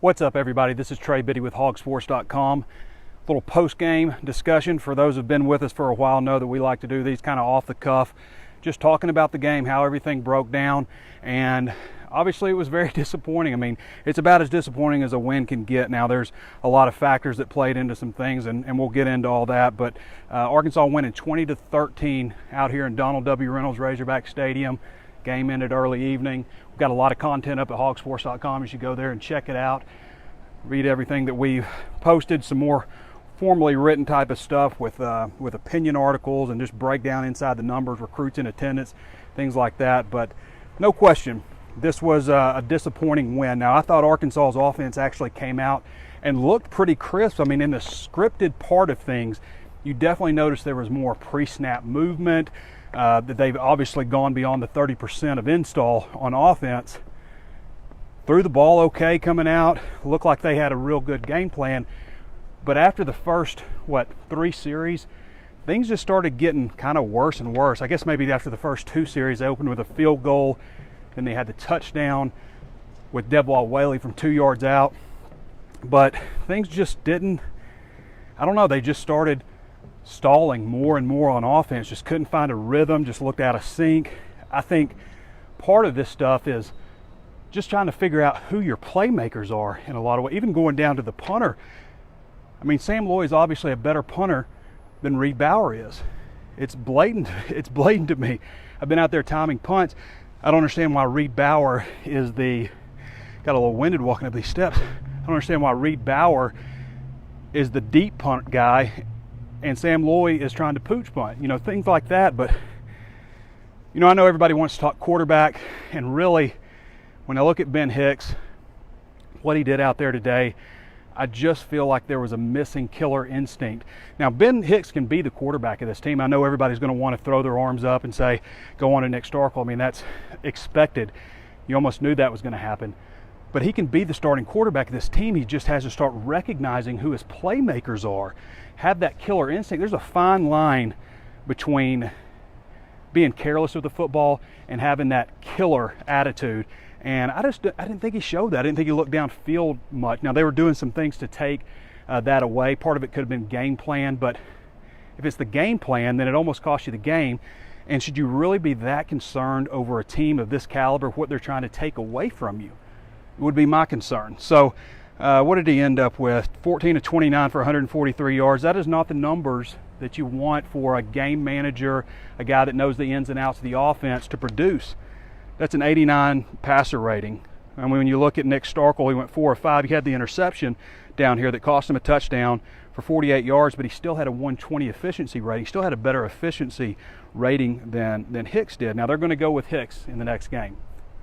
What's up, everybody? This is Trey Biddy with hogsports.com. Little post-game discussion. For those who've been with us for a while know that we like to do these kind of off the cuff, just talking about the game, how everything broke down, and obviously it was very disappointing. I mean, it's about as disappointing as a win can get. Now, there's a lot of factors that played into some things, and we'll get into all that, but Arkansas winning 20-13 out here in Donald W. Reynolds Razorback Stadium. Game ended early evening. We've got a lot of content up at hogsports.com. You should go there and check it out. Read everything that we've posted, some more formally written type of stuff with opinion articles and just break down inside the numbers, recruits in attendance, things like that. But no question, this was a disappointing win. Now, I thought Arkansas's offense actually came out and looked pretty crisp. I mean, in the scripted part of things, you definitely noticed there was more pre-snap movement, that they've obviously gone beyond the 30% of install on offense. Threw the ball okay coming out, looked like they had a real good game plan. But after the first, 3 series, things just started getting kind of worse and worse. I guess maybe after the first 2 series, they opened with a field goal, then they had the touchdown with Devwall Whaley from 2 yards out. But things just didn't, I don't know, they just started stalling more and more on offense, just couldn't find a rhythm, just looked out of sync. I think part of this stuff is just trying to figure out who your playmakers are in a lot of ways, even going down to the punter. I mean, Sam Loy is obviously a better punter than Reed Bauer is. It's blatant. It's blatant to me. I've been out there timing punts. I don't understand why Reed Bauer is got a little winded walking up these steps. I don't understand why Reed Bauer is the deep punt guy and Sam Loy is trying to pooch punt, things like that. But, I know everybody wants to talk quarterback, and really, when I look at Ben Hicks, what he did out there today, I just feel like there was a missing killer instinct. Now, Ben Hicks can be the quarterback of this team. I know everybody's going to want to throw their arms up and say, go on to Nick Starkel. I mean, that's expected. You almost knew that was going to happen. But he can be the starting quarterback of this team. He just has to start recognizing who his playmakers are. Have that killer instinct. There's a fine line between being careless with the football and having that killer attitude. And I didn't think he showed that. I didn't think he looked downfield much. Now, they were doing some things to take that away. Part of it could have been game plan, but if it's the game plan, then it almost costs you the game. And should you really be that concerned over a team of this caliber, what they're trying to take away from you? It would be my concern. So what did he end up with? 14 of 29 for 143 yards. That is not the numbers that you want for a game manager, a guy that knows the ins and outs of the offense to produce. That's an 89 passer rating. I mean, when you look at Nick Starkel, he went 4 of 5. He had the interception down here that cost him a touchdown for 48 yards, but he still had a 120 efficiency rating. He still had a better efficiency rating than Hicks did. Now, they're going to go with Hicks in the next game.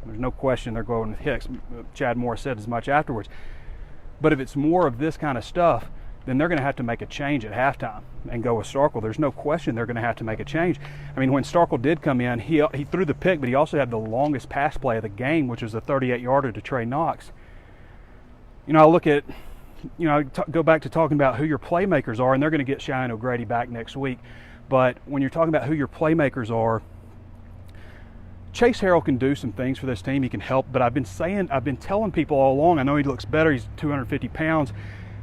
There's no question they're going with Hicks. Chad Morris said as much afterwards. But if it's more of this kind of stuff, then they're going to have to make a change at halftime and go with Starkel. There's no question they're going to have to make a change. I mean, when Starkel did come in, he threw the pick, but he also had the longest pass play of the game, which was a 38-yarder to Trey Knox. I look at, go back to talking about who your playmakers are, and they're going to get Cheyenne O'Grady back next week. But when you're talking about who your playmakers are, Chase Harrell can do some things for this team. He can help, but I've been telling people all along, I know he looks better. He's 250 pounds.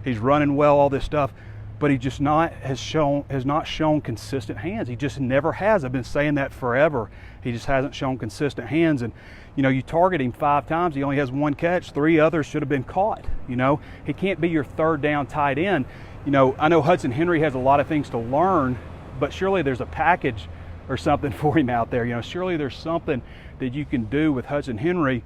He's running well, all this stuff, but he just has not shown consistent hands. He just never has. I've been saying that forever. He just hasn't shown consistent hands. And, you target him 5 times. He only has 1 catch. 3 others should have been caught. He can't be your third down tight end. I know Hudson Henry has a lot of things to learn, but surely there's a package or something for him out there. Surely there's something that you can do with Hudson Henry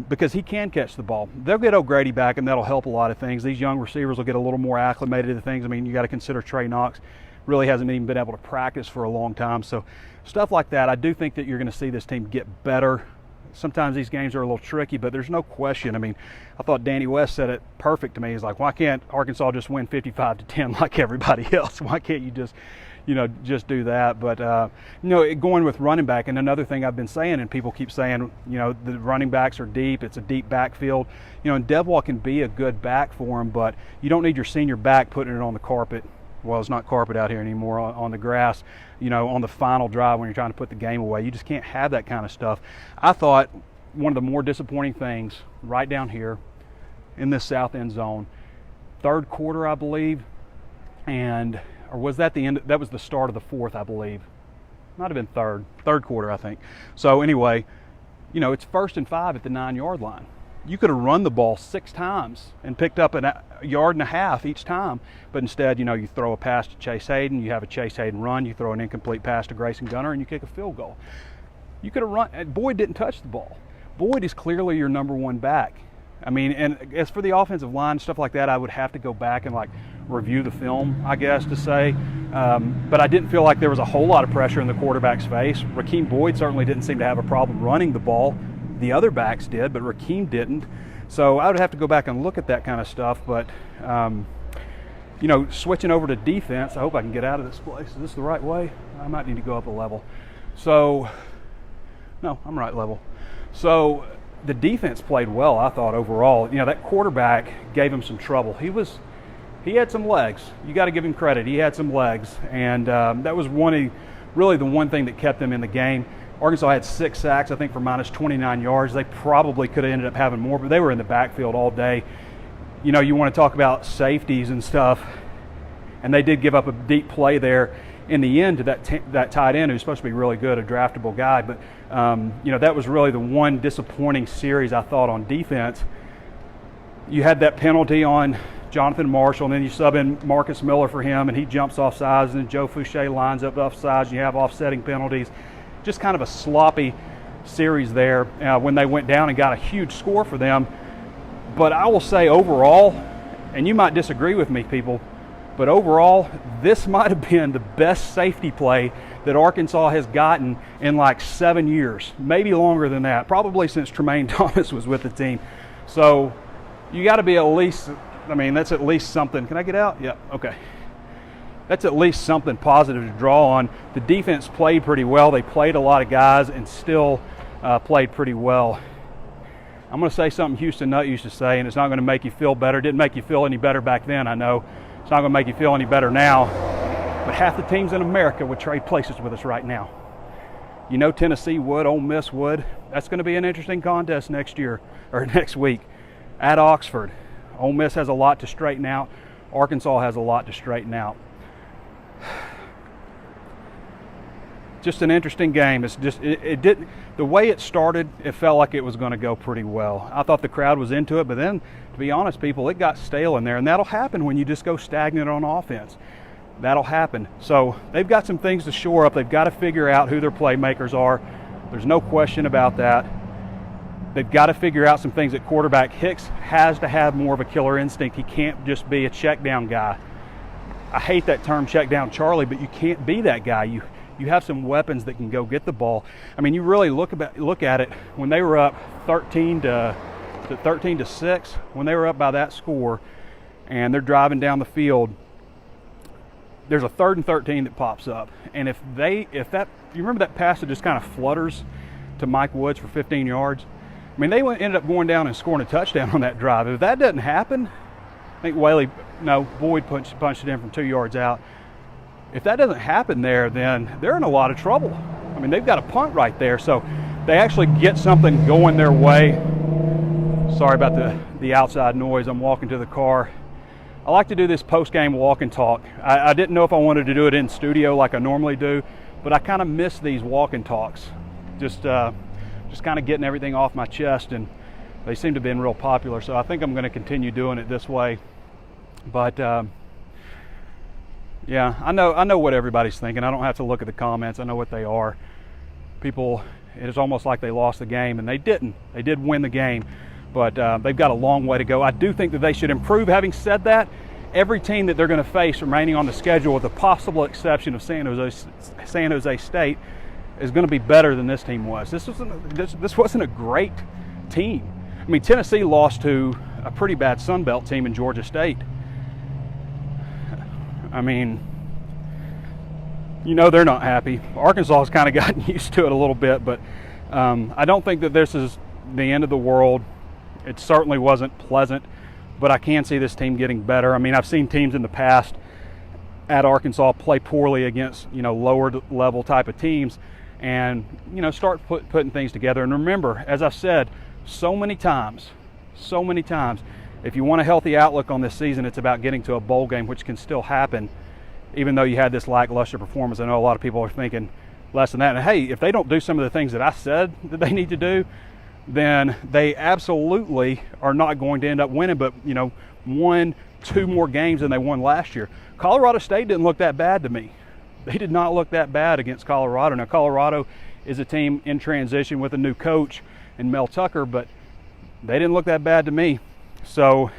because he can catch the ball. They'll get O'Grady back, and that'll help a lot of things. These young receivers will get a little more acclimated to things. I mean, you got to consider Trey Knox really hasn't even been able to practice for a long time. So stuff like that, I do think that you're going to see this team get better. Sometimes these games are a little tricky, but there's no question. I mean, I thought Danny West said it perfect to me. He's like, why can't Arkansas just win 55-10 like everybody else? Why can't you just do that? But, going with running back, and another thing I've been saying, and people keep saying, the running backs are deep. It's a deep backfield. And Devwall can be a good back for him, but you don't need your senior back putting it on the carpet. Well, it's not carpet out here anymore, on the grass, on the final drive when you're trying to put the game away. You just can't have that kind of stuff. I thought one of the more disappointing things right down here in this south end zone. Third quarter, I believe, or was that the end? That was the start of the fourth, I believe. Might have been third quarter, I think. So anyway, it's 1st and 5 at the 9-yard line. You could have run the ball 6 times and picked up a yard and a half each time, but instead, you throw a pass to Chase Hayden, you have a Chase Hayden run, you throw an incomplete pass to Grayson Gunner, and you kick a field goal. You could have run. Boyd didn't touch the ball. Boyd is clearly your number one back. I mean, and as for the offensive line, stuff like that, I would have to go back and review the film, I guess, to say. But I didn't feel like there was a whole lot of pressure in the quarterback's face. Rakeem Boyd certainly didn't seem to have a problem running the ball. The other backs did, but Rakeem didn't. So I would have to go back and look at that kind of stuff. But, switching over to defense, I hope I can get out of this place. Is this the right way? I might need to go up a level. So, no, I'm right level. So the defense played well, I thought, overall. That quarterback gave him some trouble. He had some legs. You got to give him credit. He had some legs. And that was really the one thing that kept them in the game. Arkansas had 6 sacks, I think, for minus 29 yards. They probably could have ended up having more, but they were in the backfield all day. You want to talk about safeties and stuff, and they did give up a deep play there in the end to that tight end who's supposed to be really good, a draftable guy. But, that was really the one disappointing series, I thought, on defense. You had that penalty on Jonathan Marshall, and then you sub in Marcus Miller for him, and he jumps off sides, and then Joe Fouché lines up off sides, and you have offsetting penalties. Just kind of a sloppy series there when they went down and got a huge score for them. But I will say overall, and you might disagree with me, people, but overall, this might have been the best safety play that Arkansas has gotten in 7 years, maybe longer than that, probably since Tremaine Thomas was with the team. So you got to be that's at least something. Can I get out? Yeah, okay. That's at least something positive to draw on. The defense played pretty well. They played a lot of guys and still played pretty well. I'm going to say something Houston Nutt used to say, and it's not going to make you feel better. It didn't make you feel any better back then, I know. It's not going to make you feel any better now. But half the teams in America would trade places with us right now. Tennessee would, Ole Miss would. That's going to be an interesting contest next week at Oxford. Ole Miss has a lot to straighten out. Arkansas has a lot to straighten out. Just an interesting game. The way it started, it felt like it was going to go pretty well. I thought the crowd was into it, but then, to be honest, people, it got stale in there, and that'll happen when you just go stagnant on offense. That'll happen. So they've got some things to shore up. They've got to figure out who their playmakers are. There's no question about that. They've got to figure out some things at quarterback. Hicks has to have more of a killer instinct. He can't just be a check down guy. I hate that term, check down Charlie, but you can't be that guy. You have some weapons that can go get the ball. I mean, you really look at it when they were up 13 to 6, when they were up by that score, and they're driving down the field. There's a 3rd and 13 that pops up, and if that, you remember that pass that just kind of flutters to Mike Woods for 15 yards? I mean, they ended up going down and scoring a touchdown on that drive. If that doesn't happen, I think Boyd punched it in from 2 yards out. If that doesn't happen there, then they're in a lot of trouble. I mean, they've got a punt right there, so they actually get something going their way. Sorry about the outside noise. I'm walking to the car. I like to do this post-game walk and talk. I didn't know if I wanted to do it in studio like I normally do, but I kind of miss these walk and talks. Just kind of getting everything off my chest, and they seem to have been real popular, so I think I'm going to continue doing it this way. But yeah, I know what everybody's thinking. I don't have to look at the comments. I know what they are. People, it's almost like they lost the game, and they didn't. They did win the game, but they've got a long way to go. I do think that they should improve. Having said that, every team that they're going to face remaining on the schedule, with the possible exception of San Jose State, is going to be better than this team was. This wasn't a great team. I mean, Tennessee lost to a pretty bad Sun Belt team in Georgia State. I mean, they're not happy. Arkansas has kind of gotten used to it a little bit, but I don't think that this is the end of the world. It certainly wasn't pleasant, but I can see this team getting better. I mean, I've seen teams in the past at Arkansas play poorly against, lower level type of teams, and, start putting things together. And remember, as I've said so many times, If you want a healthy outlook on this season, it's about getting to a bowl game, which can still happen, even though you had this lackluster performance. I know a lot of people are thinking less than that. And hey, if they don't do some of the things that I said that they need to do, then they absolutely are not going to end up winning, but 1-2 more games than they won last year. Colorado State didn't look that bad to me. They did not look that bad against Colorado. Now, Colorado is a team in transition with a new coach and Mel Tucker, but they didn't look that bad to me. So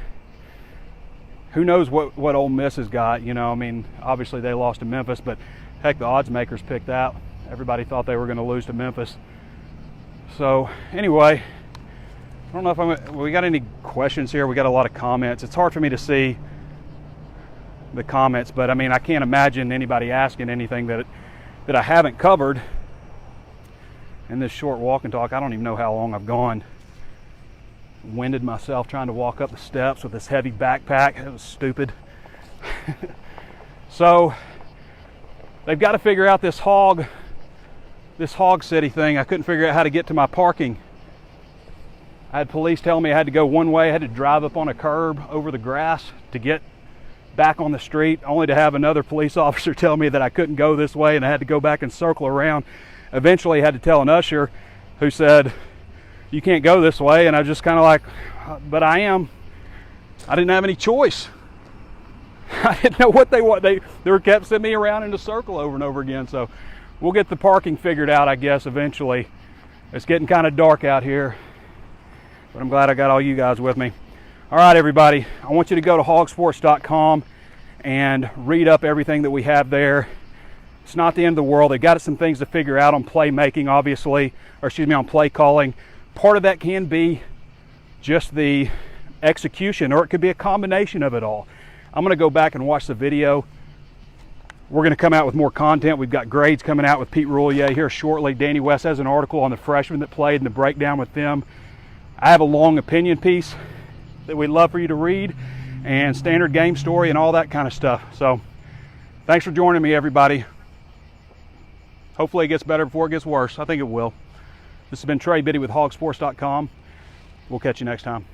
who knows what Ole Miss has got. Obviously they lost to Memphis, but heck, the odds makers picked out. Everybody thought they were going to lose to Memphis. So anyway, I don't know if we got any questions here. We got a lot of comments. It's hard for me to see the comments, but I can't imagine anybody asking anything that I haven't covered in this short walk and talk. I don't even know how long I've gone. Winded myself trying to walk up the steps with this heavy backpack. It was stupid. So they've got to figure out this Hog City thing. I couldn't figure out how to get to my parking. I had police telling me I had to go one way. I had to drive up on a curb over the grass to get back on the street, only to have another police officer tell me that I couldn't go this way and I had to go back and circle around. Eventually I had to tell an usher who said, "You can't go this way," and I was just kind of like, "But I am." I didn't have any choice. I didn't know what they want. They were kept sending me around in a circle over and over again. So we'll get the parking figured out, I guess, eventually. It's getting kind of dark out here, but I'm glad I got all you guys with me. All right, everybody, I want you to go to hogsports.com and read up everything that we have there. It's not the end of the world. They've got some things to figure out on playmaking, obviously, on play calling. Part of that can be just the execution, or it could be a combination of it all. I'm going to go back and watch the video. We're going to come out with more content. We've got grades coming out with Pete Roulier here shortly. Danny West has an article on the freshmen that played and the breakdown with them. I have a long opinion piece that we'd love for you to read, and standard game story and all that kind of stuff. So thanks for joining me, everybody. Hopefully it gets better before it gets worse. I think it will. This has been Trey Biddy with hogsports.com. We'll catch you next time.